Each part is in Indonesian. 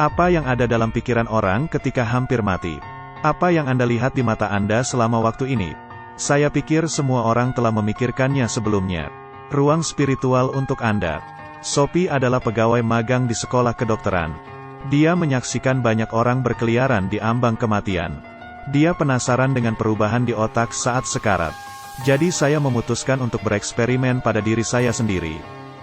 Apa yang ada dalam pikiran orang ketika hampir mati? Apa yang Anda lihat di mata Anda selama waktu ini? Saya pikir semua orang telah memikirkannya sebelumnya. Ruang spiritual untuk Anda. Sophie adalah pegawai magang di sekolah kedokteran. Dia menyaksikan banyak orang berkeliaran di ambang kematian. Dia penasaran dengan perubahan di otak saat sekarat. Jadi saya memutuskan untuk bereksperimen pada diri saya sendiri.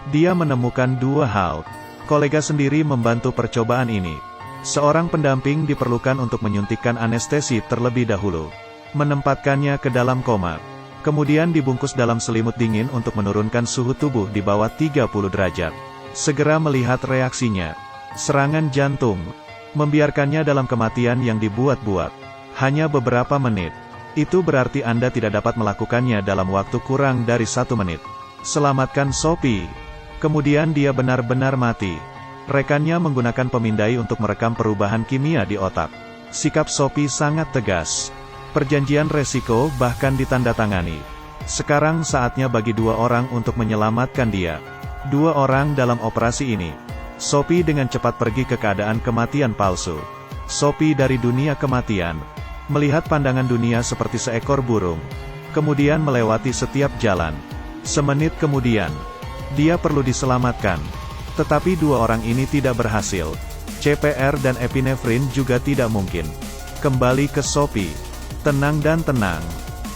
Dia menemukan dua hal. Kolega sendiri membantu percobaan ini. Seorang pendamping diperlukan untuk menyuntikkan anestesi terlebih dahulu. Menempatkannya ke dalam koma. Kemudian dibungkus dalam selimut dingin untuk menurunkan suhu tubuh di bawah 30 derajat. Segera melihat reaksinya. Serangan jantung. Membiarkannya dalam kematian yang dibuat-buat. Hanya beberapa menit. Itu berarti Anda tidak dapat melakukannya dalam waktu kurang dari 1 menit. Selamatkan Sophie. Kemudian dia benar-benar mati. Rekannya menggunakan pemindai untuk merekam perubahan kimia di otak. Sikap Sophie sangat tegas. Perjanjian resiko bahkan ditandatangani. Sekarang saatnya bagi dua orang untuk menyelamatkan dia. Dua orang dalam operasi ini. Sophie dengan cepat pergi ke keadaan kematian palsu. Sophie dari dunia kematian. Melihat pandangan dunia seperti seekor burung. Kemudian melewati setiap jalan. Semenit kemudian. Dia perlu diselamatkan. Tetapi dua orang ini tidak berhasil. CPR dan epinefrin juga tidak mungkin. Kembali ke Sophie. Tenang dan tenang.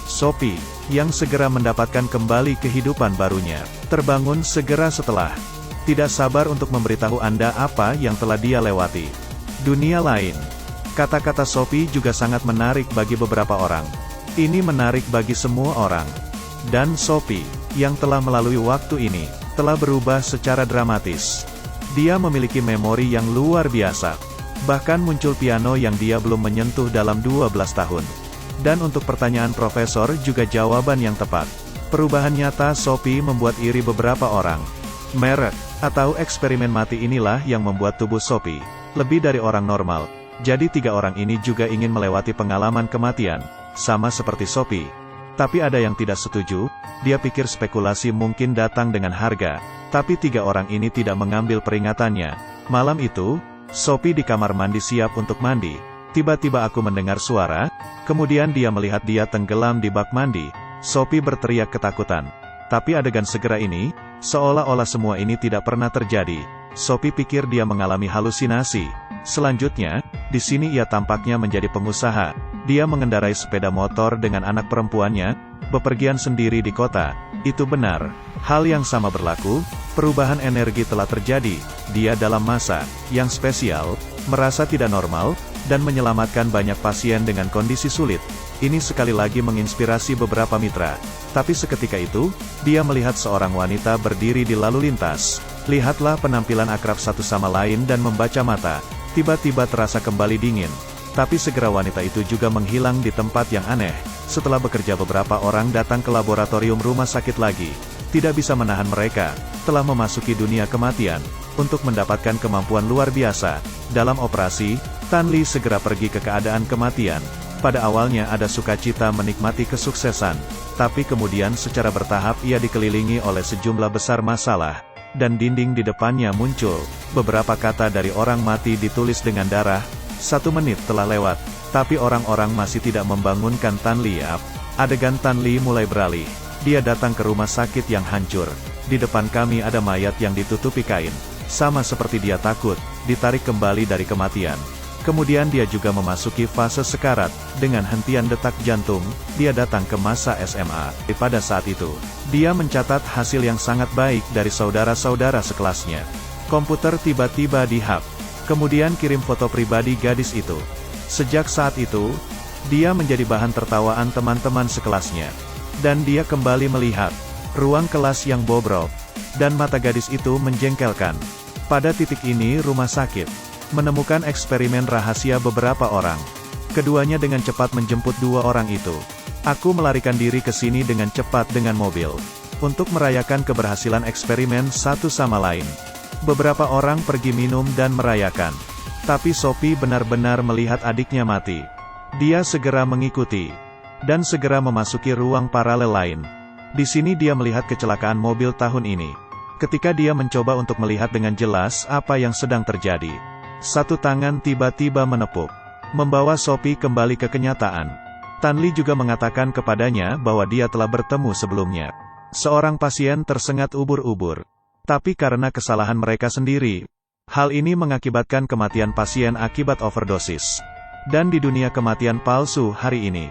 Sophie, yang segera mendapatkan kembali kehidupan barunya, terbangun segera setelah. Tidak sabar untuk memberitahu Anda apa yang telah dia lewati. Dunia lain. Kata-kata Sophie juga sangat menarik bagi beberapa orang. Ini menarik bagi semua orang. Dan Sophie, yang telah melalui waktu ini, telah berubah secara dramatis. Dia memiliki memori yang luar biasa. Bahkan muncul piano yang dia belum menyentuh dalam 12 tahun. Dan untuk pertanyaan profesor juga jawaban yang tepat. Perubahan nyata Sophie membuat iri beberapa orang. Merek, atau eksperimen mati inilah yang membuat tubuh Sophie lebih dari orang normal. Jadi 3 orang ini juga ingin melewati pengalaman kematian, sama seperti Sophie. Tapi ada yang tidak setuju, dia pikir spekulasi mungkin datang dengan harga, tapi 3 orang ini tidak mengambil peringatannya. Malam itu, Sophie di kamar mandi siap untuk mandi. Tiba-tiba aku mendengar suara, kemudian dia melihat dia tenggelam di bak mandi. Sophie berteriak ketakutan. Tapi adegan segera ini, seolah-olah semua ini tidak pernah terjadi. Sophie pikir dia mengalami halusinasi. Selanjutnya, di sini ia tampaknya menjadi pengusaha. Dia mengendarai sepeda motor dengan anak perempuannya, bepergian sendiri di kota. Itu benar. Hal yang sama berlaku, perubahan energi telah terjadi. Dia dalam masa yang spesial, merasa tidak normal, dan menyelamatkan banyak pasien dengan kondisi sulit. Ini sekali lagi menginspirasi beberapa mitra. Tapi seketika itu, dia melihat seorang wanita berdiri di lalu lintas. Lihatlah penampilan akrab satu sama lain dan membaca mata. Tiba-tiba terasa kembali dingin. Tapi segera wanita itu juga menghilang di tempat yang aneh. Setelah bekerja beberapa orang datang ke laboratorium rumah sakit lagi. Tidak bisa menahan mereka, telah memasuki dunia kematian. Untuk mendapatkan kemampuan luar biasa. Dalam operasi, Tan Lee segera pergi ke keadaan kematian. Pada awalnya ada sukacita menikmati kesuksesan. Tapi kemudian secara bertahap ia dikelilingi oleh sejumlah besar masalah. Dan dinding di depannya muncul. Beberapa kata dari orang mati ditulis dengan darah. 1 menit telah lewat, tapi orang-orang masih tidak membangunkan Tan Lee. Adegan Tan Lee mulai beralih. Dia datang ke rumah sakit yang hancur. Di depan kami ada mayat yang ditutupi kain. Sama seperti dia takut, ditarik kembali dari kematian. Kemudian dia juga memasuki fase sekarat. Dengan hentian detak jantung, dia datang ke masa SMA. Pada saat itu, dia mencatat hasil yang sangat baik dari saudara-saudara sekelasnya. Komputer tiba-tiba di-hack. Kemudian kirim foto pribadi gadis itu. Sejak saat itu, dia menjadi bahan tertawaan teman-teman sekelasnya. Dan dia kembali melihat ruang kelas yang bobrok. Dan mata gadis itu menjengkelkan. Pada titik ini rumah sakit menemukan eksperimen rahasia beberapa orang. Keduanya dengan cepat menjemput 2 orang itu. Aku melarikan diri ke sini dengan cepat dengan mobil. Untuk merayakan keberhasilan eksperimen satu sama lain. Beberapa orang pergi minum dan merayakan. Tapi Sophie benar-benar melihat adiknya mati. Dia segera mengikuti. Dan segera memasuki ruang paralel lain. Di sini dia melihat kecelakaan mobil tahun ini. Ketika dia mencoba untuk melihat dengan jelas apa yang sedang terjadi. Satu tangan tiba-tiba menepuk, membawa Sophie kembali ke kenyataan. Tan Li juga mengatakan kepadanya bahwa dia telah bertemu sebelumnya. Seorang pasien tersengat ubur-ubur. Tapi karena kesalahan mereka sendiri, hal ini mengakibatkan kematian pasien akibat overdosis. Dan di dunia kematian palsu hari ini,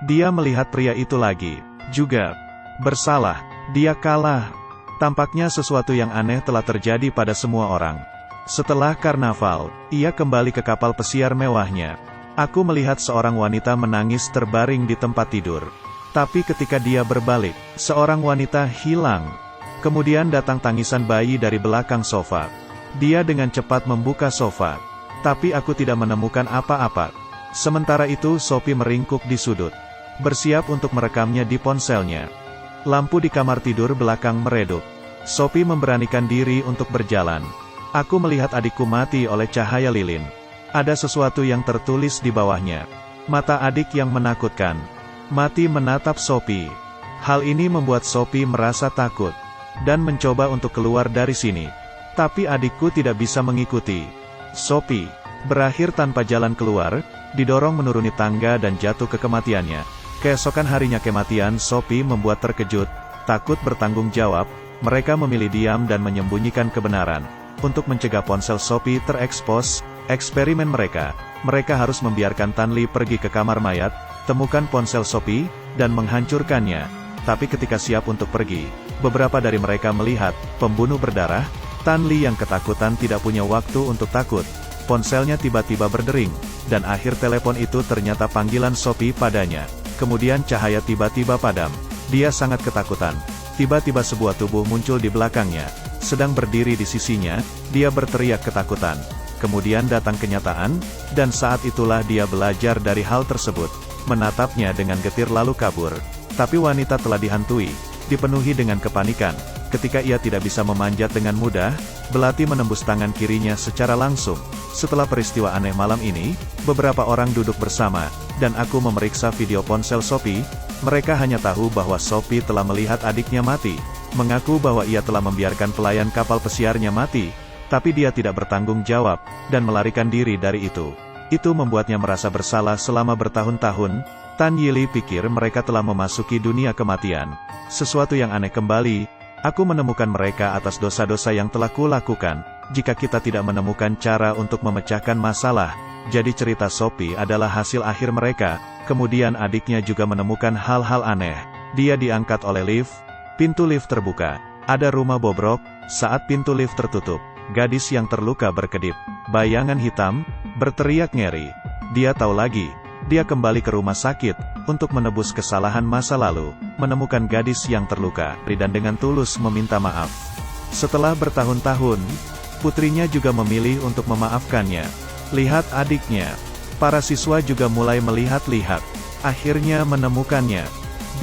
dia melihat pria itu lagi, juga bersalah. Dia kalah. Tampaknya sesuatu yang aneh telah terjadi pada semua orang. Setelah karnaval, ia kembali ke kapal pesiar mewahnya. Aku melihat seorang wanita menangis terbaring di tempat tidur. Tapi ketika dia berbalik, seorang wanita hilang. Kemudian datang tangisan bayi dari belakang sofa. Dia dengan cepat membuka sofa. Tapi aku tidak menemukan apa-apa. Sementara itu Sophie meringkuk di sudut, bersiap untuk merekamnya di ponselnya. Lampu di kamar tidur belakang meredup. Sophie memberanikan diri untuk berjalan. Aku melihat adikku mati oleh cahaya lilin. Ada sesuatu yang tertulis di bawahnya. Mata adik yang menakutkan. Mati menatap Sophie. Hal ini membuat Sophie merasa takut dan mencoba untuk keluar dari sini. Tapi adikku tidak bisa mengikuti. Sophie berakhir tanpa jalan keluar, didorong menuruni tangga dan jatuh ke kematiannya. Keesokan harinya kematian Sophie membuat terkejut, takut bertanggung jawab. Mereka memilih diam dan menyembunyikan kebenaran. Untuk mencegah ponsel Sophie terekspos, eksperimen mereka harus membiarkan Tan Li pergi ke kamar mayat, temukan ponsel Sophie, dan menghancurkannya. Tapi ketika siap untuk pergi, beberapa dari mereka melihat pembunuh berdarah. Tan Li yang ketakutan tidak punya waktu untuk takut. Ponselnya tiba-tiba berdering, dan akhir telepon itu ternyata panggilan Sophie padanya. Kemudian cahaya tiba-tiba padam. Dia sangat ketakutan. Tiba-tiba sebuah tubuh muncul di belakangnya. Sedang berdiri di sisinya, dia berteriak ketakutan. Kemudian datang kenyataan, dan saat itulah dia belajar dari hal tersebut. Menatapnya dengan getir lalu kabur. Tapi wanita telah dihantui, dipenuhi dengan kepanikan. Ketika ia tidak bisa memanjat dengan mudah, belati menembus tangan kirinya secara langsung. Setelah peristiwa aneh malam ini, beberapa orang duduk bersama, dan aku memeriksa video ponsel Sophie. Mereka hanya tahu bahwa Sophie telah melihat adiknya mati, mengaku bahwa ia telah membiarkan pelayan kapal pesiarnya mati, tapi dia tidak bertanggung jawab, dan melarikan diri dari itu. Itu membuatnya merasa bersalah selama bertahun-tahun. Tan Yili pikir mereka telah memasuki dunia kematian. Sesuatu yang aneh kembali, aku menemukan mereka atas dosa-dosa yang telah kulakukan. Jika kita tidak menemukan cara untuk memecahkan masalah, jadi cerita Sophie adalah hasil akhir mereka. Kemudian adiknya juga menemukan hal-hal aneh. Dia diangkat oleh lift, pintu lift terbuka. Ada rumah bobrok, saat pintu lift tertutup. Gadis yang terluka berkedip, bayangan hitam, berteriak ngeri. Dia tahu lagi. Dia kembali ke rumah sakit, untuk menebus kesalahan masa lalu, menemukan gadis yang terluka, dan dengan tulus meminta maaf. Setelah bertahun-tahun, putrinya juga memilih untuk memaafkannya. Lihat adiknya. Para siswa juga mulai melihat-lihat. Akhirnya menemukannya.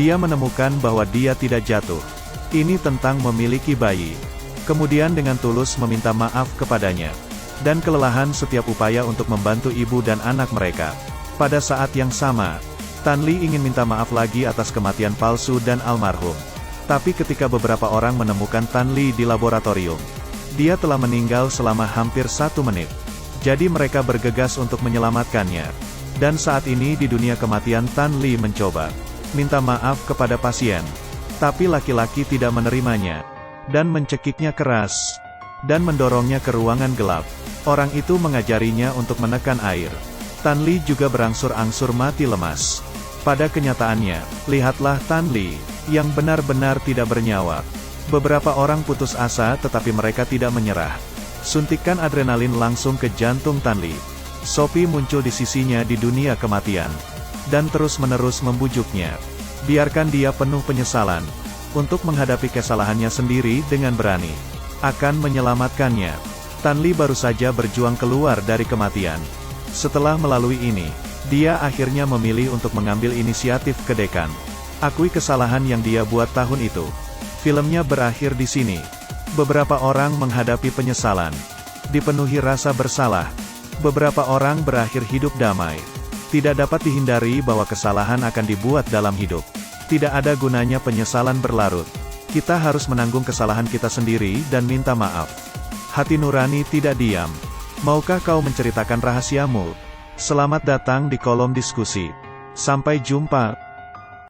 Dia menemukan bahwa dia tidak jatuh. Ini tentang memiliki bayi. Kemudian dengan tulus meminta maaf kepadanya. Dan kelelahan setiap upaya untuk membantu ibu dan anak mereka. Pada saat yang sama, Tan Li ingin minta maaf lagi atas kematian palsu dan almarhum. Tapi ketika beberapa orang menemukan Tan Li di laboratorium, dia telah meninggal selama hampir 1 menit. Jadi mereka bergegas untuk menyelamatkannya. Dan saat ini di dunia kematian Tan Li mencoba minta maaf kepada pasien. Tapi laki-laki tidak menerimanya. Dan mencekiknya keras. Dan mendorongnya ke ruangan gelap. Orang itu mengajarinya untuk menekan air. Tan Li juga berangsur-angsur mati lemas. Pada kenyataannya, lihatlah Tan Li, yang benar-benar tidak bernyawa. Beberapa orang putus asa tetapi mereka tidak menyerah. Suntikan adrenalin langsung ke jantung Tan Li. Sophie muncul di sisinya di dunia kematian. Dan terus-menerus membujuknya. Biarkan dia penuh penyesalan. Untuk menghadapi kesalahannya sendiri dengan berani. Akan menyelamatkannya. Tan Li baru saja berjuang keluar dari kematian. Setelah melalui ini, dia akhirnya memilih untuk mengambil inisiatif ke dekan. Akui kesalahan yang dia buat tahun itu. Filmnya berakhir di sini. Beberapa orang menghadapi penyesalan. Dipenuhi rasa bersalah. Beberapa orang berakhir hidup damai. Tidak dapat dihindari bahwa kesalahan akan dibuat dalam hidup. Tidak ada gunanya penyesalan berlarut. Kita harus menanggung kesalahan kita sendiri dan minta maaf. Hati nurani tidak diam. Maukah kau menceritakan rahasiamu? Selamat datang di kolom diskusi. Sampai jumpa.